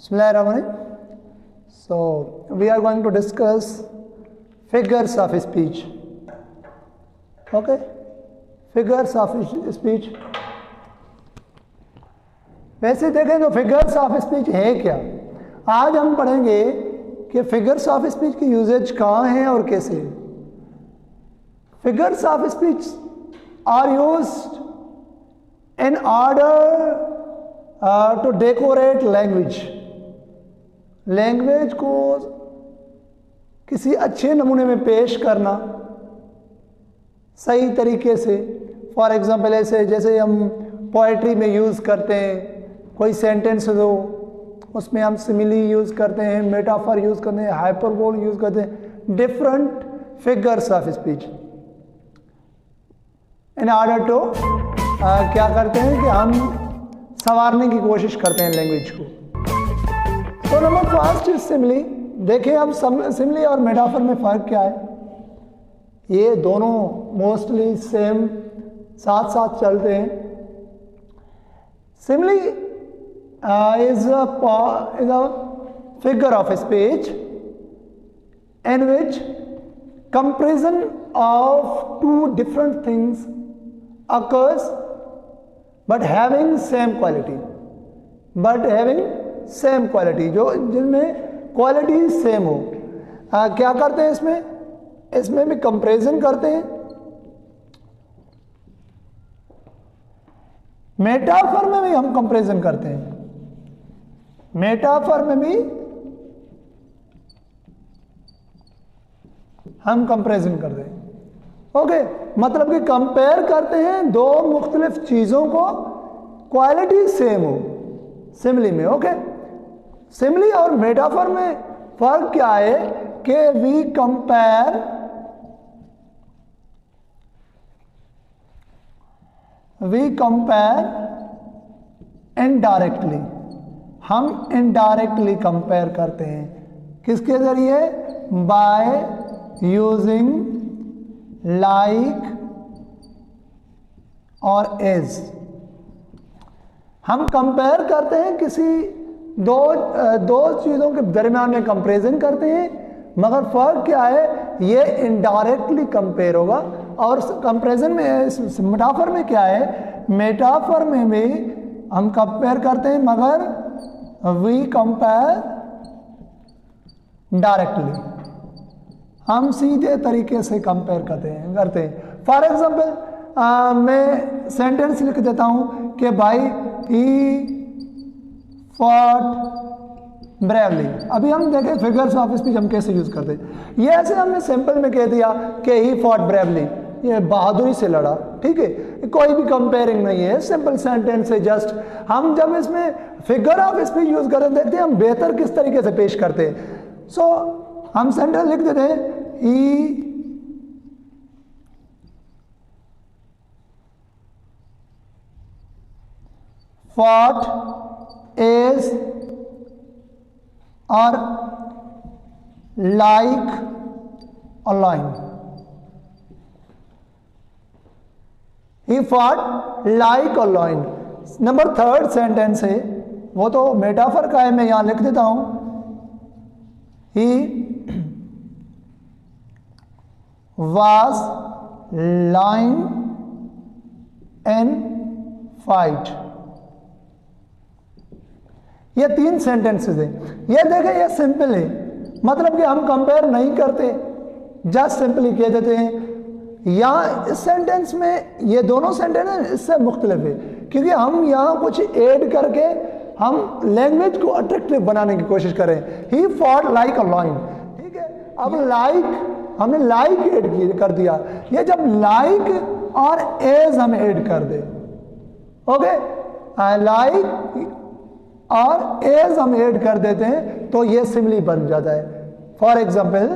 Bismillahirrahmanirrahim. So we are going to discuss figures of speech. Okay, figures of speech. वैसे देखें तो figures of speech है क्या। आज हम पढ़ेंगे कि फिगर्स ऑफ स्पीच की यूजेज कहाँ हैं और कैसे। Figures of speech are used in order to decorate language. Language को किसी अच्छे नमूने में पेश करना सही तरीके से। फॉर एग्जांपल ऐसे जैसे हम पोएट्री में यूज़ करते हैं, कोई सेंटेंस दो उसमें हम सिमिली यूज़ करते हैं, मेटाफर यूज़ करते हैं, हाइपरबोल यूज़ करते हैं, different figures of speech in order to क्या करते हैं कि हम संवारने की कोशिश करते हैं लैंग्वेज को। तो नंबर फर्स्ट इज सिमिली। देखिए अब सिमिली और मेटाफर में फ़र्क क्या है। ये दोनों मोस्टली सेम साथ साथ चलते हैं। Simile is a figure of speech in which comparison of two different things occurs but having same quality, जो जिनमें क्वालिटी सेम हो। क्या करते हैं इसमें भी कंपैरिजन करते हैं। मेटाफर में भी हम कंपैरिजन करते हैं। मेटाफर में भी हम कंपैरिजन करते हैं। ओके, मतलब कि कंपेयर करते हैं दो मुख्तलिफ चीजों को, क्वालिटी सेम हो सिमिली में। ओके, सिमिली और मेटाफर में फर्क क्या है कि वी कंपेयर इनडायरेक्टली। हम इनडायरेक्टली कंपेयर करते हैं किसके जरिए? बाय यूजिंग लाइक और एज। हम कंपेयर करते हैं किसी दो चीज़ों के दरमियान में कंपैरिजन करते हैं, मगर फर्क क्या है, ये इनडायरेक्टली कंपेयर होगा। और कंपैरिजन में मेटाफर में क्या है, मेटाफर में भी हम कंपेयर करते हैं मगर वी कंपेयर डायरेक्टली। हम सीधे तरीके से कंपेयर करते हैं। फॉर एग्जांपल मैं सेंटेंस लिख देता हूं कि भाई ही फॉट ब्रेवली। अभी हम देखें फिगर्स ऑफ स्पीच हम कैसे यूज करते हैं। ये ऐसे हमने सिंपल में कह दिया कि ही फॉट ब्रेवली, ये बहादुरी से लड़ा। ठीक है, कोई भी कंपेयरिंग नहीं है, सिंपल सेंटेंस है। जस्ट हम जब इसमें फिगर ऑफ स्पीच यूज करते हैं, देखते हैं हम बेहतर किस तरीके से पेश करते हैं। सो हम सेंटेंस लिख देते हैं ही fought as or like a lion। He fought like a lion। Number third sentence है, वो तो मेटाफर का है, मैं यहां लिख देता हूं he was lying in fight। ये तीन सेंटेंसेस हैं। ये देखें, ये सिंपल है, मतलब कि हम कंपेयर नहीं करते, जस्ट सिंपली कह देते हैं। यहाँ इस सेंटेंस में ये दोनों सेंटेंस इससे मुख्तलिफ है क्योंकि हम यहाँ कुछ ऐड करके हम लैंग्वेज को अट्रैक्टिव बनाने की कोशिश करें। He fought like a lion. ठीक है, अब लाइक हमने लाइक ऐड कर दिया। ये जब लाइक और एज हम ऐड कर दे, ओके, लाइक और एज हम ऐड कर देते हैं तो ये सिमिली बन जाता है। फॉर एग्जाम्पल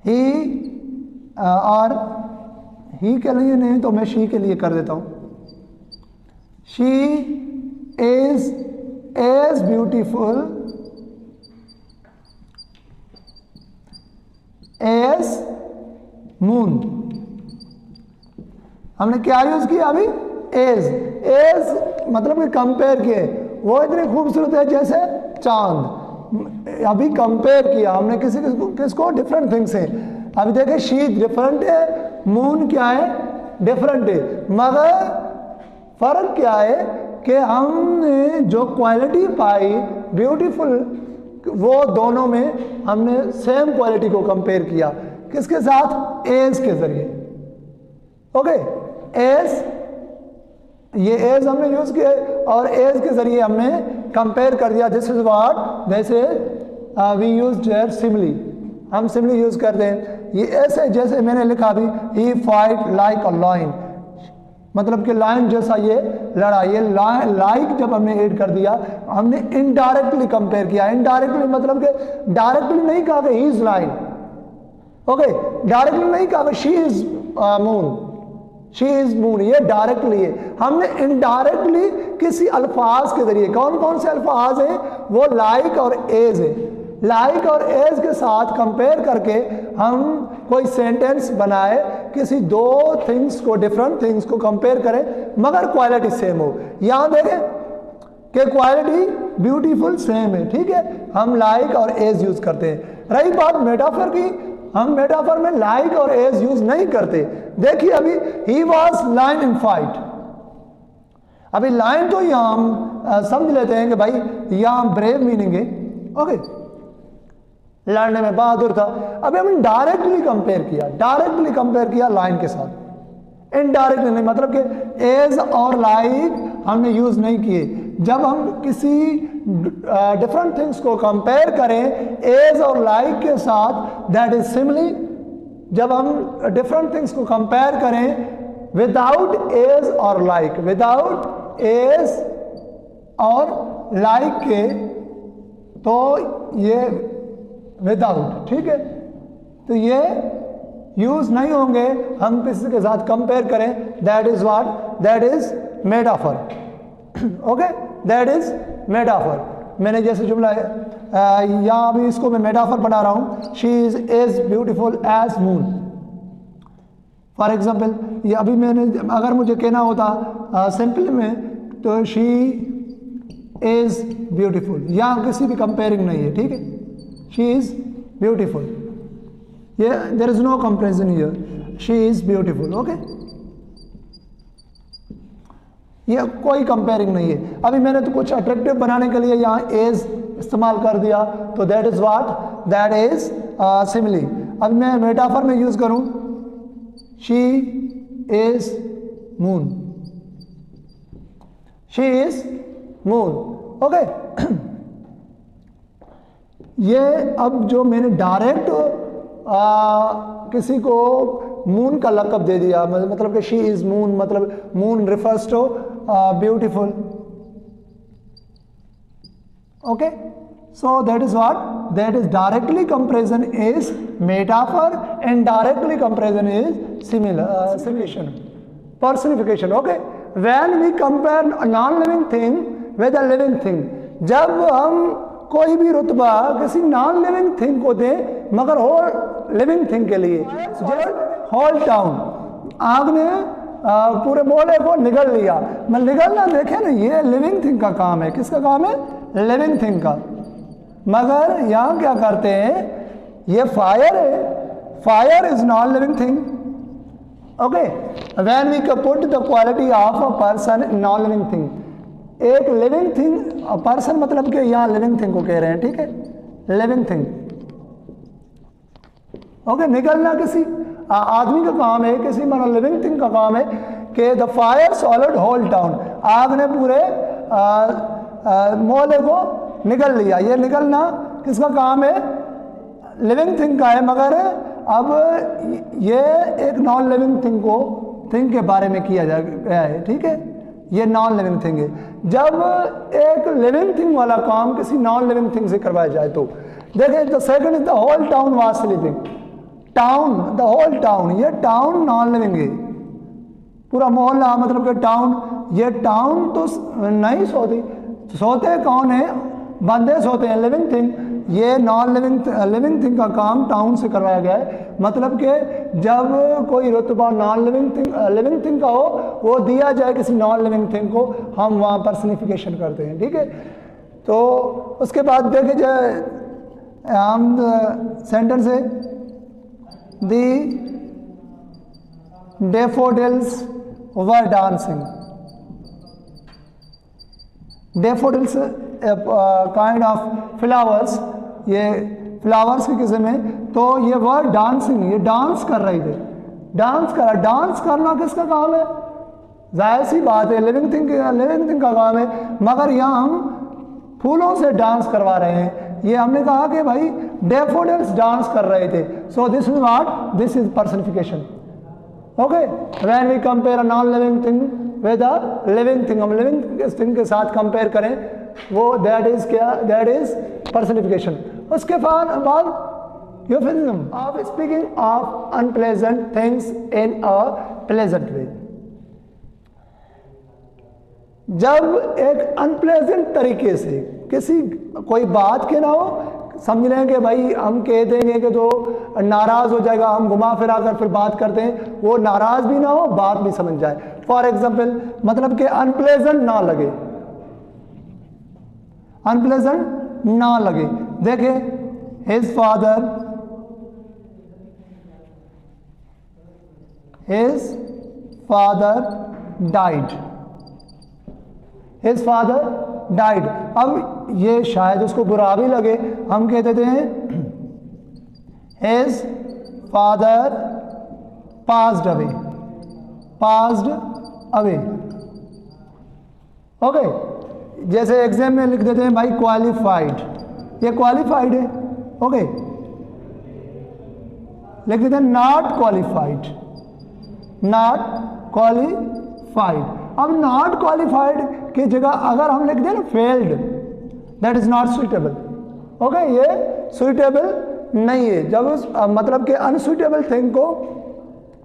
ही और ही के लिए नहीं तो मैं शी के लिए कर देता हूं। She is as beautiful as moon. हमने क्या यूज किया अभी? एज मतलब कि कंपेयर किए, वो इतनी खूबसूरत है जैसे चांद। अभी कंपेयर किया हमने किसको डिफरेंट थिंग से। अभी देखे शी डिफरेंट है, मून क्या है, डिफरेंट है, मगर फर्क क्या है कि हमने जो क्वालिटी पाई ब्यूटीफुल, वो दोनों में हमने सेम क्वालिटी को कंपेयर किया। किसके साथ? एज के जरिए। ओके, एज, ये एज हमने यूज किया और एज के जरिए हमने कंपेयर कर दिया। दिस इज व्हाट जैसे वी यूज हियर सिमिली, हम सिमिली यूज करते हैं। ये ऐसे जैसे मैंने लिखा अभी, ही फाइट लाइक अ लायन, मतलब कि लायन जैसा ये लड़ा। ये लाइक जब हमने ऐड कर दिया, हमने इनडायरेक्टली कंपेयर किया। इनडायरेक्टली मतलब कि डायरेक्टली नहीं कहा कि he is lion, okay, directly नहीं कहा कि she is moon, she is moon, ये डायरेक्टली है। हमने इनडायरेक्टली किसी अल्फाज के जरिए, कौन कौन से अल्फाज हैं? वो लाइक और एज है। लाइक और एज के साथ कंपेयर करके हम कोई सेंटेंस बनाए, किसी दो थिंग्स को, डिफरेंट थिंग्स को कंपेयर करें मगर क्वालिटी सेम हो। यहां देखें कि क्वालिटी ब्यूटीफुल सेम है, ठीक है, हम लाइक और एज यूज करते हैं। रही बात मेटाफर की, हम मेटाफर में लाइक और एज यूज नहीं करते। देखिए अभी he was line in fight, अभी लाइन तो यहां हम समझ लेते हैं कि भाई यहां ब्रेव मीनिंग है, ओके, लड़ने में बहादुर था। अभी हमने डायरेक्टली कंपेयर किया, डायरेक्टली कंपेयर किया लाइन के साथ, इनडायरेक्टली नहीं, मतलब कि एज और लाइक हमने यूज नहीं किए। जब हम किसी डिफरेंट थिंग्स को कंपेयर करें एज और लाइक के साथ, दैट इज सिमिली। जब हम डिफरेंट थिंग्स को कंपेयर करें विदाउट एज और लाइक, विदाउट एज और लाइक के, तो ये विदाउट, ठीक है, तो ये यूज नहीं होंगे। हम किसी के साथ कंपेयर करें, that is what, that is metaphor, okay, that is metaphor. मैंने जैसे जुमला यहाँ अभी इसको मैं मेटाफर बना रहा हूँ, she is as beautiful as moon. For example, ये अभी मैंने अगर मुझे कहना होता सिंपल में, तो शी इज ब्यूटीफुल, यहाँ किसी भी कंपेयरिंग नहीं है, ठीक है, she is beautiful, yeah, there is no comparison here, she is beautiful, okay, ये कोई कंपेयरिंग नहीं है। अभी मैंने तो कुछ अट्रैक्टिव बनाने के लिए यहाँ एज इस्तेमाल कर दिया, तो that is what, that is simile. अब मैं मेटाफर में यूज करूं, she is moon, she is moon, okay. ये अब जो मैंने डायरेक्ट किसी को मून का लक़ब दे दिया, मतलब कि शी इज मून, मतलब moon refers to beautiful, okay. So that is what, that is directly comparison is metaphor, indirectly comparison is simulation, personification, okay. When we compare a non living thing with a living thing, जब हम कोई भी रुतबा किसी non living thing को दे मगर whole living thing के लिए, जैसे होल टाउन, आग ने पूरे मोहल्ले को निगल लिया। मैं निगलना देखे ना, ये लिविंग थिंग का काम है। किसका काम है? लिविंग थिंग का। मगर यहाँ क्या करते हैं, ये फायर है, fire is non living thing, okay. When we put the quality of a person in non living thing, एक लिविंग थिंग, पर्सन मतलब कि यहाँ लिविंग थिंग को कह रहे हैं, ठीक है, लिविंग थिंग, ओके। निकलना किसी आदमी का काम है, किसी मतलब लिविंग थिंग का काम है कि the fire solid whole town, आग ने पूरे मोहल्ले को निगल लिया। ये निकलना किसका काम है? लिविंग थिंग का है। मगर अब ये एक नॉन लिविंग थिंग के बारे में किया गया है, ठीक है, ये नॉन लिविंग थिंग है। जब एक लिविंग थिंग वाला काम किसी नॉन लिविंग थिंग से करवाया जाए तो देखिए, the second is the whole town was sleeping, town, the whole town, ये टाउन नॉन लिविंग है, पूरा मोहल्ला मतलब कि टाउन, ये टाउन तो नहीं सोती, सोते कौन है? बंदे सोते हैं, लिविंग थिंग। ये नॉन लिविंग थिंग का काम टाउन से करवाया गया है। मतलब कि जब कोई रुतबा नॉन लिविंग थिंग का हो, वो दिया जाए किसी नॉन लिविंग थिंग को, हम वहाँ पर्सनिफिकेशन करते हैं। ठीक है, तो उसके बाद देखे जाए हम सेंटेंस है the daffodils were dancing. Daffodils kind of flowers, ये फ्लावर्स की किस्म है। तो ये वर डांसिंग, ये डांस कर रहे थे, डांस करना किसका काम है? जाहिर सी बात है लिविंग थिंग का काम है, मगर यहाँ हम फूलों से डांस करवा रहे हैं। ये हमने कहा कि भाई डैफोडिल्स डांस कर रहे थे, so this is what, this is personification. Okay, when we compare a non living thing with a living thing, हम लिविंग थिंग के साथ कंपेयर करें, वो दैट इज क्या, दैट इज पर्सनिफिकेशन। उसके बाद euphemism of speaking of unpleasant things in a pleasant way. जब एक अनप्लेजेंट तरीके से किसी कोई बात के ना हो, समझ लें कि भाई हम कह देंगे कि जो नाराज हो जाएगा, हम घुमा फिरा कर फिर बात करते हैं, वो नाराज भी ना हो, बात भी समझ जाए। फॉर एग्जाम्पल, मतलब कि अनप्लेजेंट ना लगे, अनप्लेजेंट ना लगे। देखे हिज फादर डाइड। अब ये शायद उसको बुरा भी लगे, हम कह देते हैं his father passed away. Okay, जैसे एग्जाम में लिख देते हैं भाई क्वालिफाइड, ये क्वालिफाइड है। ओके, लिख देते हैं नॉट क्वालिफाइड। अब नॉट क्वालिफाइड की जगह अगर हम लिख दें ना failed, that is not suitable. Okay, ये सुइटेबल नहीं है। जब उस मतलब कि अनसुइटेबल थिंग को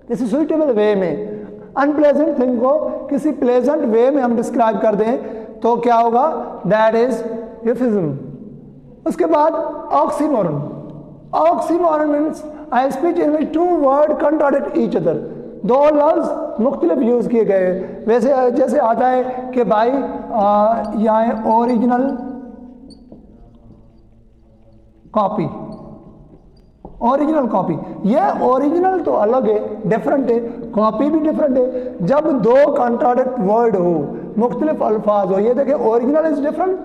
किसी सुइटेबल वे में, अनप्लेजेंट थिंग को किसी प्लेजेंट वे में हम डिस्क्राइब कर दें तो क्या होगा, दैट इज यूफिज्म। उसके बाद oxymoron. Oxymoron means a speech in which two word contradict each other, दो लफ्ज मुख्तलिफ यूज किए गए। वैसे जैसे आता है कि भाई यहाँ ओरिजिनल कॉपी, ओरिजिनल कॉपी, ये ओरिजिनल तो अलग है, डिफरेंट है, कॉपी भी डिफरेंट है। जब दो कंट्राडिक्ट वर्ड हो, मुख्तलिफ अल्फाज हो, ये देखिए original is different,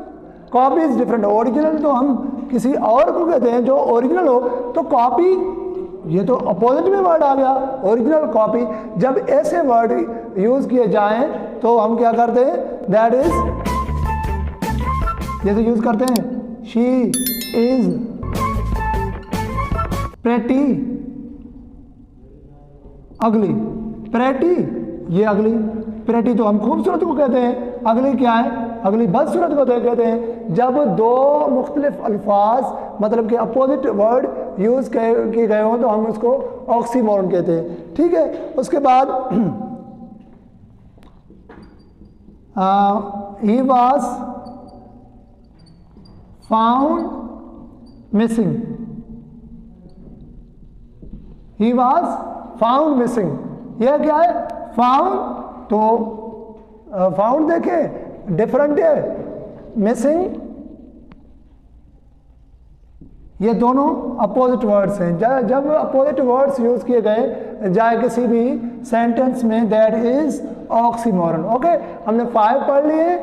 copy is different. Original तो हम किसी और को कहते हैं जो ओरिजिनल हो, तो कॉपी ये तो अपोजिट में वर्ड आ गया, ओरिजिनल कॉपी। जब ऐसे वर्ड यूज किए जाएं तो हम क्या करते हैं, दैट इज, जैसे यूज करते हैं शी इज प्रेटी अगली। प्रेटी ये अगली, प्रेटी तो हम खूबसूरत को कहते हैं, अगली क्या है, अगली बदसूरत को कहते हैं। जब दो मुख्तलिफ अल्फाज मतलब कि अपोजिट वर्ड यूज किए गए हों तो हम उसको ऑक्सीमोरन कहते हैं। ठीक है, उसके बाद he was found missing. He was found missing, यह क्या है, फाउंड, तो फाउंड देखे डिफरेंट है, मिसिंग ये दोनों अपोजिट वर्ड्स हैं। जब अपोजिट वर्ड्स यूज किए गए जाए किसी भी सेंटेंस में, दैट इज ऑक्सीमोरन। ओके, हमने 5 पढ़ लिए,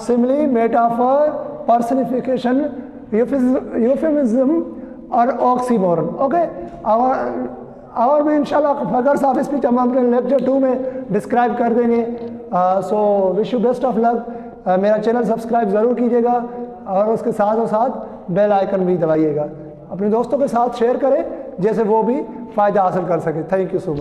सिमिली, मेटाफर, पर्सनिफिकेशन, यूफेमिज्म और ऑक्सीमोरन। ओके, और भी इंशाल्लाह फिगर्स ऑफ स्पीच हम अपने लेक्चर 2 में डिस्क्राइब कर देंगे। So wish you best of luck. मेरा चैनल सब्सक्राइब ज़रूर कीजिएगा और उसके साथ बेल आइकन भी दबाइएगा। अपने दोस्तों के साथ शेयर करें जैसे वो भी फ़ायदा हासिल कर सके। Thank you so much.